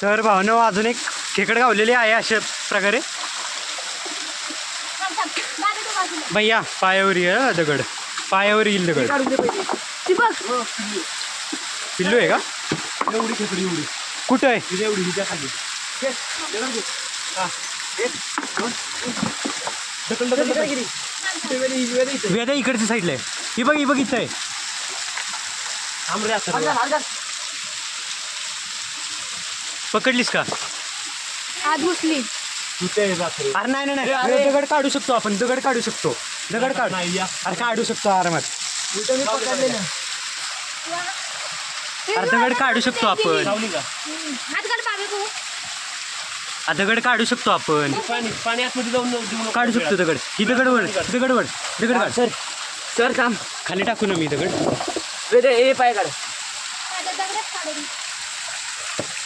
तर भावनो अजून एक खेकड गावलेली आहे अशा प्रकारे. भैया पायावर ये दगड, पायावर येईल दगड. पिल्लू आहे का? एवढी खेकडी एवढी कुठं आहे? एवढी हिच्या खाली. वेदा इकडच्या साईडला आहे. ही बघ, ही बघ इथं आहे. पकडलीस का? आज घुसली. अरे नाही नाही नाही, दगड काढू शकतो आपण, दगड काढू शकतो. दगड काढ, अरे काढू शकतो आरामात. अरे दगड काढू शकतो आपण, दगड काढू शकतो आपण. पाणी आतमध्ये जाऊन काढू शकतो दगड. ही दगड वड, दगड वड, दगड काढ. सर सर काम खाली टाकू ना मी दगड. हे पाय काढ.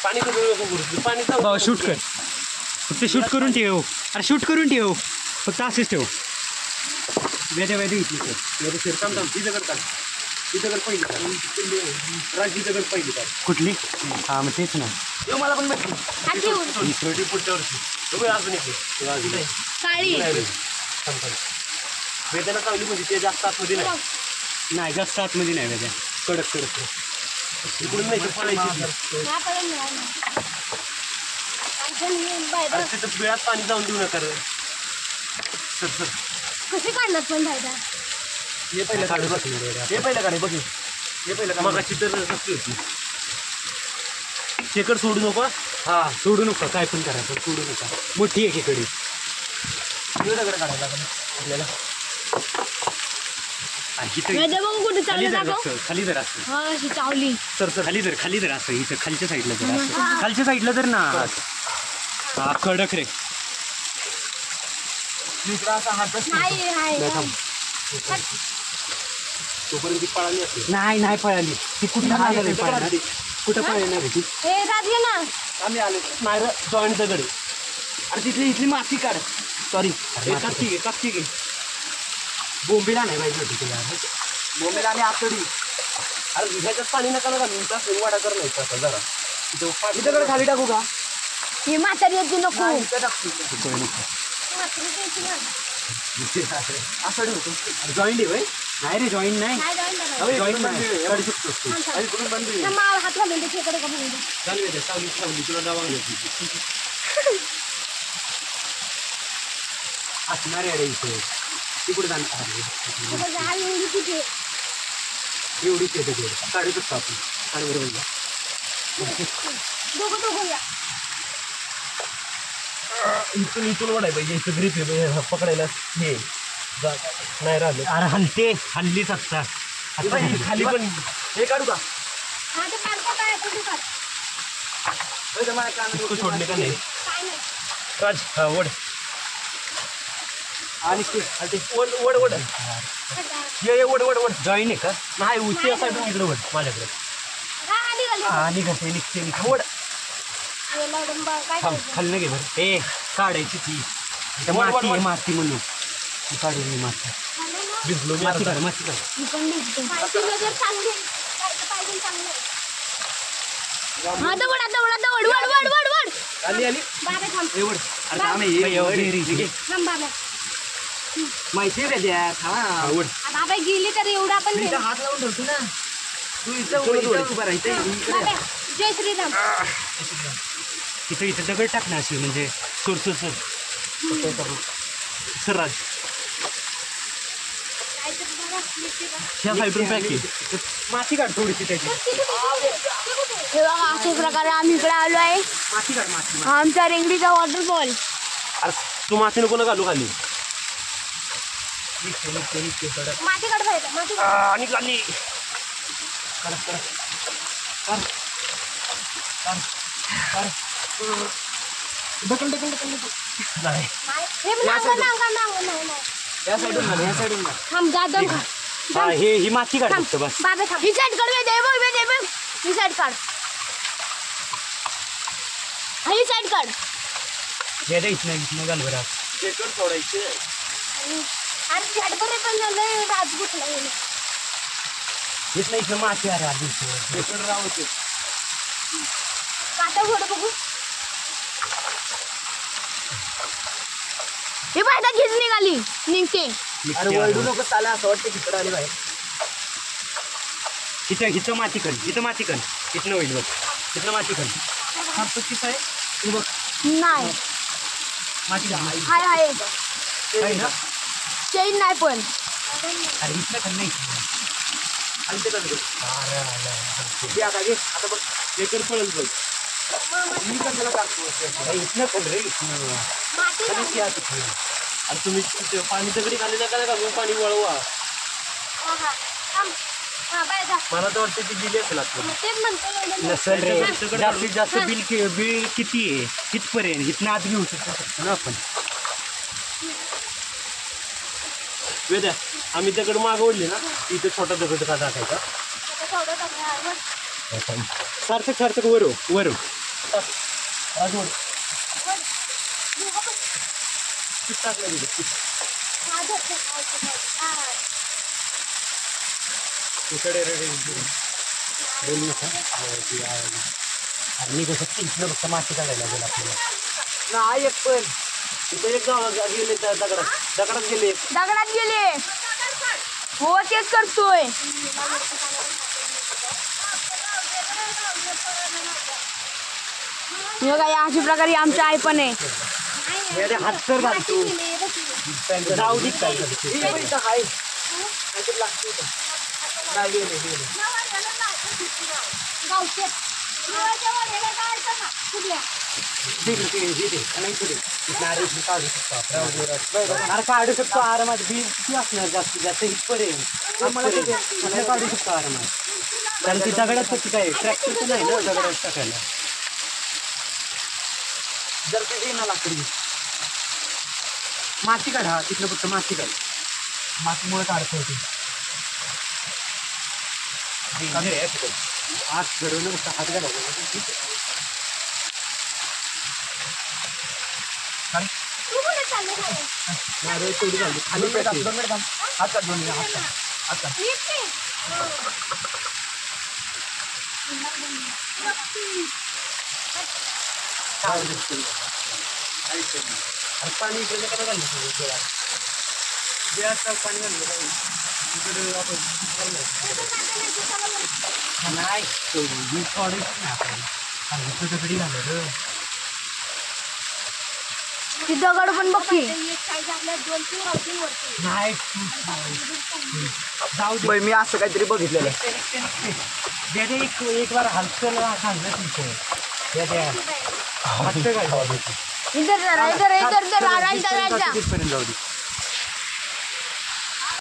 पाणी पाणी भाऊ शूट कर, फक्त शूट करून ठेव. अरे शूट करून ठेव, फक्त असेच ठेव. वेद्या वेद्या घेतली ही दगड काढ. ही दगड पहिली काढ. राजी दगड पहिली काढ. कुठली? हा मग तेच ना. मला पण भेटली पुढच्या वर्षी अजून एक वेदना चावली म्हणजे ते जास्त आतमध्ये नाही. नाही जास्त आतमध्ये नाही वेद्या, कडक कडक. इकडून नाही पडायची. तिथं वेळात पाणी जाऊन देऊ नका. सर सर कसे काढणार पण फायदा? हे पहिलं काढू बघ. हे पहिलं काढे बघ. हे पहिलं मगाची तर सस्ती होती. खेकड सोडू नको. हा सोडू नका, काय पण करा पण सोडू नका. मोठी आहे खेकडी. दगड काढायला आपल्याला. खाली जर असं चावली. सर सर खाली जर असं इथं खालच्या साईडला जर असं, खालच्या साईडला जर ना. हा कडक रे. तोपर्यंत ती पळाली असते. नाही नाही पळाली ती. कुठं पळणार? कुठं पळणार आहे ती? आम्ही आले नाही जॉईंट दगड. अरे तिथली इथली माती काढ. सॉरी कापती घे. बोंबीला नाही पाहिजे होती तुला. बोंबीला आणि आतडी. अरे ह्याच्यात पाणी नका नका वाडा कर नाही आता जरा. तिथं दगड खाली टाकू का? ही म्हातारी येते नको. असं होतो जॉईंट आहे भाई. नाही रे जॉईंट नाही. जॉईंट नाही काढू शकतो. हात घालून दे खेकडे का बघून दे. सावली तुला डावा असणार आहे इथे. ती कुठे जाणार? एवढीच येते तेवढं काढू शकतो आपण. काढू बरोबर. इथून वडाय पाहिजे. इथं ग्रीप आहे पकडायला. हे नाही राहिलं. अरे हलते हल्लीच असता. खाली पण हे काढू का? सोडले का नाही राज? हा वड. आणि वड वड वड. ये वड वड वड. जॉईन आहे का? नाही उशी साईडून इकडे वड माझ्याकडे. आणि घसे निघते वड. खाली नाही घे बरं. ए काढायची ती. माती आहे माती म्हणून ती काढून मी माती. भिजलो माती काढ माती काढ. आली आली वड. माहिती आहे द्या. हा वड. बाबा गेली तर एवढा आपण हात लावून ठेवतो ना तू. इथं उभं राहायचं. जय श्रीराम. इथं इथं दगड टाकणार अशी म्हणजे सोर सर राज ह्या साईडून पॅक केली. माती काढ थोडीशी त्याची. हे बघा अशा प्रकारे आम्ही इकडे आलो आहे. माती काढ माती. आमच्या रेंगडीचा वॉटरफॉल. अरे तू माती नको ना घालू खाली. माती काढ पाहिजे माती काढ. आणि खाली ढकल ढकल ढकल. नाही या साईडून घाल. या साईडून घाल. थांब जादम खा. हा हे ही माती काढ फक्त बस. बाबा थांब. ही साईड काढ. दे ही साईड काढ. ही साईड काढ. हे इथनं घाल बरं. खेकड सोडायचे. आणि झटपट पण झालं राजगुटला गेलं. हेच नाही इथं माती आहे आधी. खेकड राहते. आता थोडं बघू हे पाहिजे घीच निघाली निघते अरे वळडू नको चालेल असं वाटतं तिकडं आली बाहेर हिचं माती कर हिचं माती कर इथनं होईल बघ इथनं माती कर हा तो तिथं आहे तू बघ नाही माती कर हाय हाय आहे ना चेन नाही पण अरे इथलं कर नाही आणि ते कसं ते आता घे आता बघ हे कर पळल बघ मी कशाला टाकतो इथनं कर रे इथनं माती आणि ती आत इथनं. आणि तुम्ही ते पाणी दगडी खाली नका नका मग पाणी वळवा हा हा थांब हा बाय जा मला तर वाटतं ती दिली असेल आता तेच म्हणतो नसेल रे सगळं जास्तीत जास्त बिल किती आहे कितपर्यंत इथनं आत घेऊ शकतो ना आपण वेद्या आम्ही दगड मागवली ना तिथे छोटा दगड का टाकायचा आता थोडं टाकणार सार्थक सार्थक वरो वरो राजवड पीठ टाकलं तिथे पीठ. हा धर हा इकडे रेडी बोलू नका आणि कसं इथलं फक्त माती काढायला लागेल आपल्याला नाही एक पण तिथे एक गाव गेले त्या दगडात गेले दगडात गेले हो तेच करतोय बघा या अशा प्रकारे आमच्या आई पण आहे हात तर घालतो जाऊ दे काय इथं आहे नाहीतर लागते इथं. नाही गेले गेले अरे काढू शकतो आरामात बिल किती असणार जास्तीत जास्त इथपर्यंत काढू शकतो आरामात कारण ती दगडात फक्त काय ट्रॅक्टर तर नाही ना दगडात टाकायला जर ते ना लागते माती काढा तिथलं फक्त माती काढ मातीमुळे काढता येते हात घडवलं फक्त हात घालायचं नाही थोडी झाली खाली हात काढ दोन हात काढ हात काढ अरे पाणी इकडे नका घाललं पाणी घाललं इकडे आपण नाही दगडी घाललं ती दगड पण बघी नाही जाऊ दे मी असं काहीतरी बघितलेलं दे एक बार हलकं सांगलं तिथं इधर जरा इधर इधर इधर राजा राजा तिथपर्यंत जाऊ दे